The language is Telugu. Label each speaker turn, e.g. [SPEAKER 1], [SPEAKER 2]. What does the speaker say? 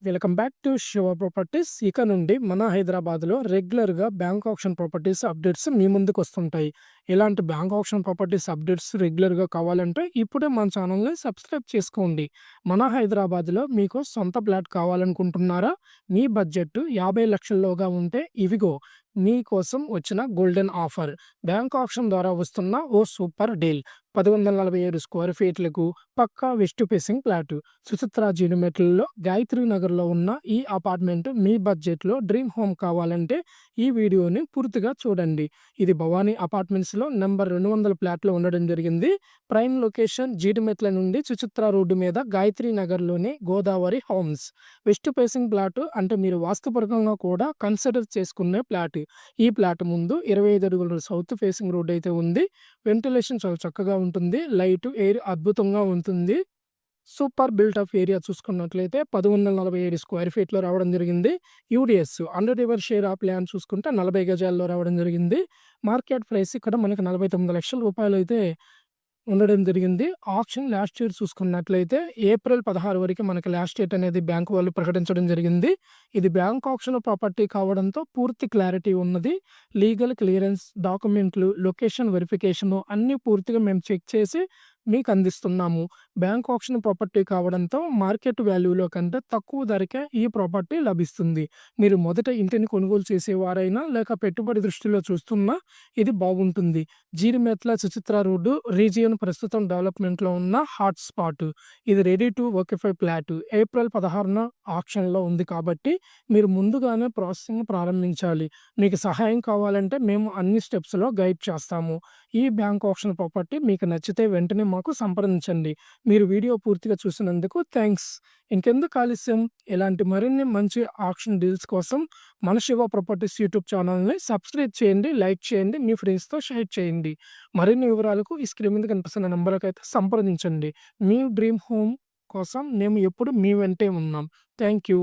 [SPEAKER 1] Welcome back to Shiva properties. ఇక నుండి మన హైదరాబాద్‌లో రెగ్యులర్‌గా బ్యాంక్ ఆక్షన్ ప్రాపర్టీస్ అప్డేట్స్ మీ ముందుకొస్తుంటాయి. ఇలాంటి బ్యాంక్ ఆక్షన్ ప్రాపర్టీస్ అప్డేట్స్ రెగ్యులర్‌గా కావాలంటే ఇప్పుడే మన ఛానల్‌ని సబ్స్క్రైబ్ చేసుకోండి. మన హైదరాబాద్‌లో మీకు సొంత ఫ్లాట్ కావాలనుకుంటున్నారా? మీ బడ్జెట్ 50,00,000 లోగా ఉంటే ఇవిగో మీకోసం వచ్చిన గోల్డెన్ ఆఫర్. బ్యాంక్ ఆక్షన్ ద్వారా వస్తున్న ఓ సూపర్ డీల్. 1,147 స్క్వేర్ ఫీట్లకు పక్కా వెస్ట్ ఫేసింగ్ ఫ్లాట్. సుచిత్ర జీడిమెట్లలో గాయత్రి నగర్‌లో ఉన్న ఈ అపార్ట్మెంట్ మీ బడ్జెట్‌లో డ్రీమ్ హోమ్ కావాలంటే ఈ వీడియోని పూర్తిగా చూడండి. ఇది భవానీ అపార్ట్మెంట్స్‌లో నంబర్ 200 ఫ్లాట్‌లో ఉండడం జరిగింది. ప్రైమ్ లొకేషన్ జీడిమెట్ల నుండి సుచిత్ర రోడ్డు మీద గాయత్రి నగర్‌లోని Godavari homes. West facing flat అంటే మీరు వాస్తుపరంగా కూడా కన్సిడర్ చేసుకునే ఫ్లాట్. ఈ ఫ్లాట్ ముందు 25 అడుగుల సౌత్ ఫేసింగ్ రోడ్ అయితే ఉంది. వెంటిలేషన్ చాలా చక్కగా ఉంటుంది. లైట్, ఎయిర్ అద్భుతంగా ఉంటుంది. సూపర్ బిల్ట్ అప్ ఏరియా చూసుకున్నట్లయితే 1,147 స్క్వేర్ ఫీట్‌లో రావడం జరిగింది. UDS under river share of land చూసుకుంటే 40 గజాల్లో రావడం జరిగింది. మార్కెట్ ప్రైస్ ఇక్కడ మనకు రూ. 49,00,000 అయితే ఉండడం జరిగింది. ఆప్షన్ లాస్ట్ ఇయర్ చూసుకున్నట్లయితే ఏప్రిల్ 16 వరకు మనకి లాస్ట్ డేట్ అనేది బ్యాంక్ వాళ్ళు ప్రకటించడం జరిగింది. ఇది బ్యాంక్ ఆప్షన్ ప్రాపర్టీ కావడంతో పూర్తి క్లారిటీ ఉన్నది. లీగల్ క్లియరెన్స్, డాక్యుమెంట్లు, లొకేషన్ వెరిఫికేషను అన్నీ పూర్తిగా మేము చెక్ చేసి మీకు అందిస్తున్నాము. బ్యాంక్ ఆప్షన్ ప్రాపర్టీ కావడంతో మార్కెట్ వాల్యూలో కంటే తక్కువ ధరకే ఈ ప్రాపర్టీ లభిస్తుంది. మీరు మొదట ఇంటిని కొనుగోలు చేసేవారైనా లేక పెట్టుబడి దృష్టిలో చూస్తున్నా ఇది బాగుంటుంది. జీడిమెట్ల సుచిత్ర రోడ్డు రీజియన్ ప్రస్తుతం డెవలప్మెంట్‌లో ఉన్న హాట్ స్పాట్. ఇది ready to occupy flat. April 16న ఆక్షన్‌లో ఉంది కాబట్టి మీరు ముందుగానే ప్రాసెసింగ్ ప్రారంభించాలి. మీకు సహాయం కావాలంటే మేము అన్ని స్టెప్స్‌లో గైడ్ చేస్తాము. ఈ బ్యాంక్ ఆప్షన్ ప్రాపర్టీ మీకు నచ్చితే వెంటనే మాకు సంప్రదించండి. మీరు వీడియో పూర్తిగా చూసినందుకు థాంక్స్. ఇంకెందుకు ఆలస్యం, ఇలాంటి మరిన్ని మంచి ఆక్షన్ డీల్స్ కోసం మన శివ ప్రాపర్టీస్ యూట్యూబ్ ఛానల్‌ని సబ్స్క్రైబ్ చేయండి, లైక్ చేయండి, మీ ఫ్రెండ్స్‌తో షేర్ చేయండి. మరిన్ని వివరాలకు ఈ స్క్రీన్ మీద కనిపిస్తున్న నంబర్‌కైతే సంప్రదించండి. మీ డ్రీమ్ హోమ్ కోసం మేము ఎప్పుడు మీ వెంటే ఉన్నాం. Thank you.